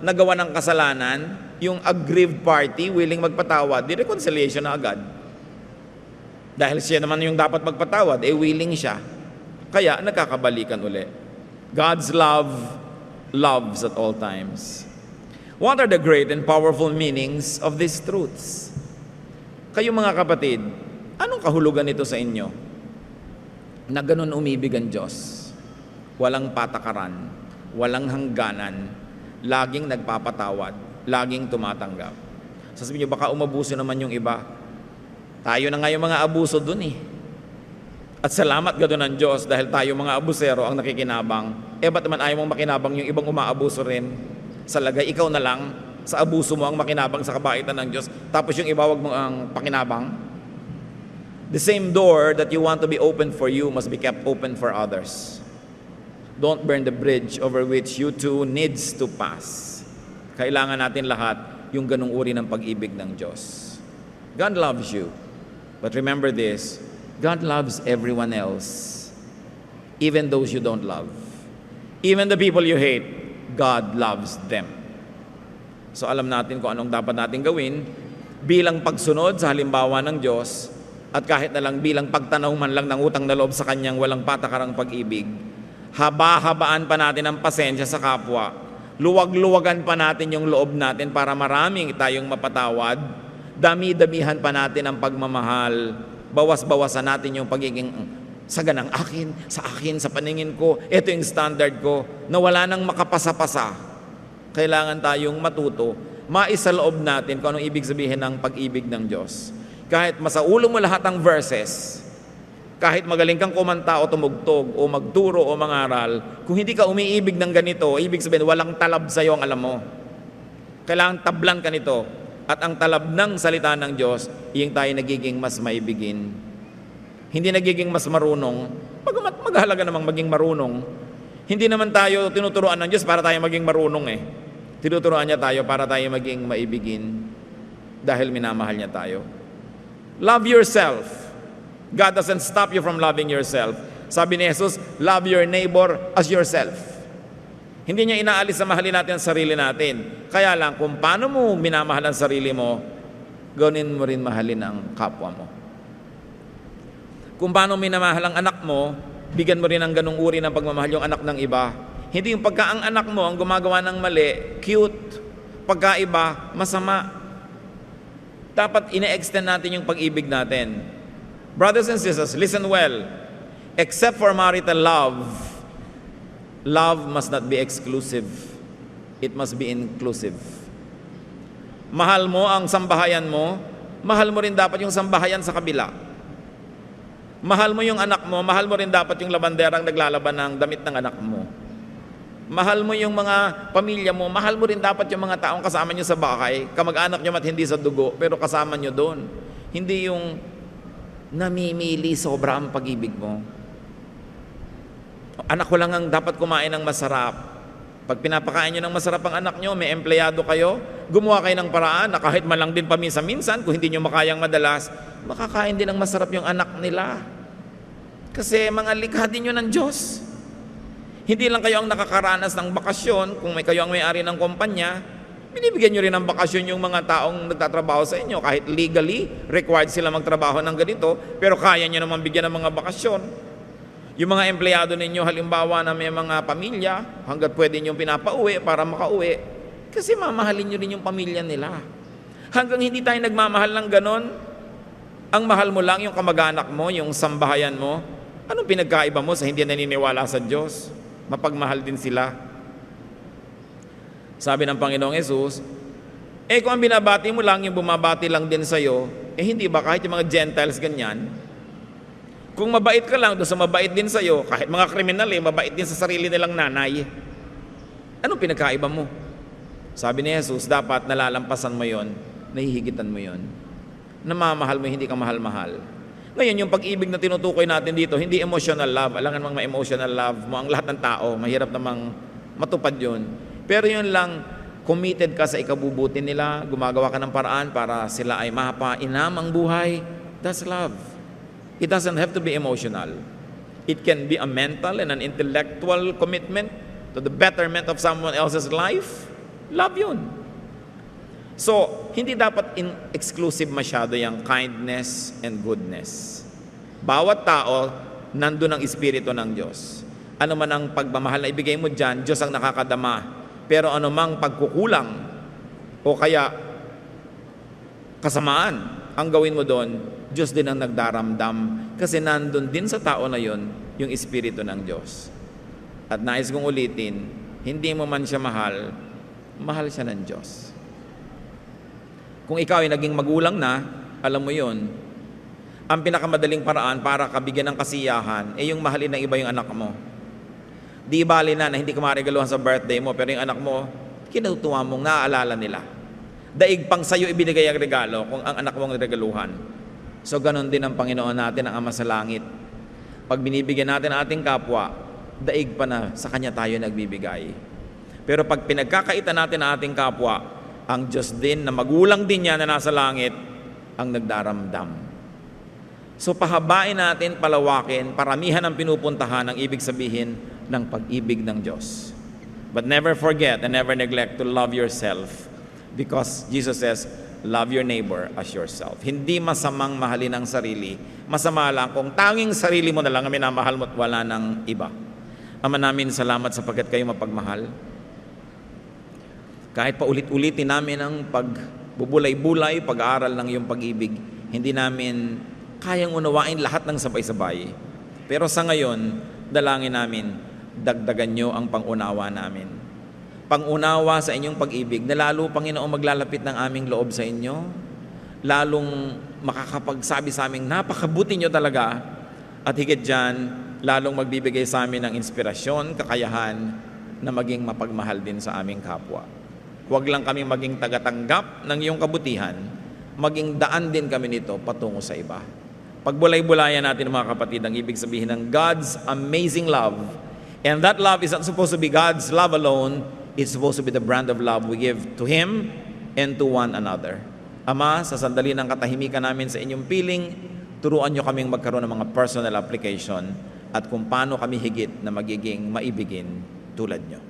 nagawa ng kasalanan, yung aggrieved party, willing magpatawad, di reconciliation na agad. Dahil siya naman yung dapat magpatawad, willing siya. Kaya nagkakabalikan uli. God's love loves at all times. What are the great and powerful meanings of these truths? Kayo mga kapatid, anong kahulugan nito sa inyo? Na ganun umibig ang Diyos. Walang patakaran, walang hangganan, laging nagpapatawad, laging tumatanggap. Sasabihin niyo, baka umabuso naman yung iba. Tayo na nga yung mga abuso dun eh. At salamat gano'n ng Diyos dahil tayo mga abusero ang nakikinabang. Ba't naman ayaw mong makinabang yung ibang umaabuso rin? Sa lagay, ikaw na lang, sa abuso mo ang makinabang sa kabaitan ng Diyos, tapos yung iba wag mo ang pakinabang? The same door that you want to be open for you must be kept open for others. Don't burn the bridge over which you too needs to pass. Kailangan natin lahat yung ganung uri ng pag-ibig ng Diyos. God loves you. But remember this, God loves everyone else, even those you don't love. Even the people you hate, God loves them. So alam natin kung anong dapat natin gawin bilang pagsunod sa halimbawa ng Diyos at kahit na lang bilang pagtanaw man lang ng utang na loob sa Kanyang walang patakarang pag-ibig. Haba-habaan pa natin ang pasensya sa kapwa. Luwag-luwagan pa natin yung loob natin para maraming tayong mapatawad. Dami-damihan pa natin ang pagmamahal. Bawas-bawasan natin yung pagiging saganang akin, sa paningin ko, ito yung standard ko, na wala nang makapasa-pasa. Kailangan tayong matuto, maisaloob natin kung anong ibig sabihin ng pag-ibig ng Diyos. Kahit masaulo mo lahat ang verses, kahit magaling kang kumanta o tumugtog o magturo o mangaral, kung hindi ka umiibig ng ganito, ibig sabihin walang talab sa iyo ang alam mo. Kailangan tablan ka nito. At ang talab ng salita ng Diyos, yung tayo nagiging mas maibigin. Hindi nagiging mas marunong. Maghalaga namang maging marunong. Hindi naman tayo tinuturuan ng Diyos para tayo maging marunong eh. Tinuturuan niya tayo para tayo maging maibigin. Dahil minamahal niya tayo. Love yourself. God doesn't stop you from loving yourself. Sabi ni Jesus, love your neighbor as yourself. Hindi niya inaalis sa mahalin natin ang sarili natin. Kaya lang, kung paano mo minamahal ang sarili mo, gawin mo rin mahalin ang kapwa mo. Kung paano minamahal ang anak mo, bigyan mo rin ng ganung uri ng pagmamahal yung anak ng iba. Hindi yung pagka ang anak mo ang gumagawa ng mali, cute. Pagka iba, masama. Dapat ine-extend natin yung pag-ibig natin. Brothers and sisters, listen well. Except for marital love, love must not be exclusive. It must be inclusive. Mahal mo ang sambahayan mo, mahal mo rin dapat yung sambahayan sa kabila. Mahal mo yung anak mo, mahal mo rin dapat yung labanderang naglalaban ng damit ng anak mo. Mahal mo yung mga pamilya mo, mahal mo rin dapat yung mga taong kasama nyo sa bahay, kamag-anak nyo at hindi sa dugo, pero kasama nyo doon. Hindi yung namimili sobra ang pag-ibig mo. Anak ko lang ang dapat kumain ng masarap. Pag pinapakain nyo ng masarap ang anak nyo, may empleyado kayo, gumawa kayo ng paraan na kahit man lang din paminsan-minsan, kung hindi nyo makayang madalas, makakain din ng masarap yung anak nila. Kasi mga likha din yun ng Diyos. Hindi lang kayo ang nakakaranas ng bakasyon, kung kayo ang may-ari ng kumpanya, binibigyan nyo rin ng bakasyon yung mga taong nagtatrabaho sa inyo. Kahit legally, required sila magtrabaho ng ganito, pero kaya nyo naman bigyan ng mga bakasyon. Yung mga empleyado ninyo, halimbawa na may mga pamilya, hanggat pwede nyo pinapauwi para makauwi, kasi mamahalin nyo rin yung pamilya nila. Hanggang hindi tayo nagmamahal ng ganon, ang mahal mo lang yung kamag-anak mo, yung sambahayan mo, anong pinagkaiba mo sa hindi naniniwala sa Diyos? Mapagmahal din sila. Sabi ng Panginoong Yesus, kung ang binabati mo lang, yung bumabati lang din sa'yo, hindi ba kahit yung mga Gentiles ganyan? Kung mabait ka lang, doon sa mabait din sa'yo, kahit mga kriminal mabait din sa sarili nilang nanay. Anong pinagkaiba mo? Sabi ni Jesus, dapat nalalampasan mo yon, nahihigitan mo yon. Namamahal mo, hindi ka mahal-mahal. Ngayon, yung pag-ibig na tinutukoy natin dito, hindi emotional love. Alangan mang ma-emotional love mo ang lahat ng tao. Mahirap namang matupad yun. Pero yun lang, committed ka sa ikabubuti nila, gumagawa ka ng paraan para sila ay mapainam ang buhay. That's love. It doesn't have to be emotional. It can be a mental and an intellectual commitment to the betterment of someone else's life. Love yun. So, hindi dapat exclusive masyado yung kindness and goodness. Bawat tao, nandun ang Espiritu ng Diyos. Ano man ang pagmamahal na ibigay mo dyan, Diyos ang nakakadama. Pero ano mang pagkukulang o kaya kasamaan ang gawin mo doon, Diyos din ang nagdaramdam kasi nandun din sa tao na yon yung Espiritu ng Diyos. At nais kong ulitin, hindi mo man siya mahal, mahal siya ng Diyos. Kung ikaw ay naging magulang na, alam mo yon, ang pinakamadaling paraan para kabigyan ng kasiyahan yung mahalin ng iba yung anak mo. Di bali na hindi ka maregaluhan sa birthday mo, pero yung anak mo, kinutuwa mong naaalala nila. Daig pang sa'yo ibinigay ang regalo kung ang anak mong regaluhan. So, ganon din ang Panginoon natin, ang Ama sa Langit. Pag binibigyan natin ang ating kapwa, daig pa na sa Kanya tayo nagbibigay. Pero pag pinagkakaitan natin ang ating kapwa, ang Diyos din na magulang din niya na nasa langit, ang nagdaramdam. So, pahabain natin, palawakin, paramihan ang pinupuntahan, ang ibig sabihin ng pag-ibig ng Diyos. But never forget and never neglect to love yourself. Because Jesus says, love your neighbor as yourself. Hindi masamang mahalin ang sarili. Masama lang kung tanging sarili mo na lang ang minamahal mo at wala ng iba. Ama namin, salamat sapagkat kayo mapagmahal. Kahit pa ulit-ulitin namin ang pagbubulay-bulay, pag-aaral ng iyong pag-ibig, hindi namin kayang unawain lahat ng sabay-sabay. Pero sa ngayon, dalangin namin, dagdagan nyo ang pangunawa namin. Pangunawa sa inyong pag-ibig na lalo, Panginoon, maglalapit ng aming loob sa inyo, lalong makakapagsabi sa aming napakabuti nyo talaga, at higit dyan, lalong magbibigay sa amin ng inspirasyon, kakayahan na maging mapagmahal din sa aming kapwa. Huwag lang kami maging tagatanggap ng iyong kabutihan, maging daan din kami nito patungo sa iba. Pagbulay-bulayan natin, mga kapatid, ang ibig sabihin ng God's amazing love. And that love is not supposed to be God's love alone. It's supposed to be the brand of love we give to Him and to one another. Ama, sa sandali ng katahimikan namin sa inyong piling, turuan nyo kaming magkaroon ng mga personal application at kung paano kami higit na magiging maibigin tulad nyo.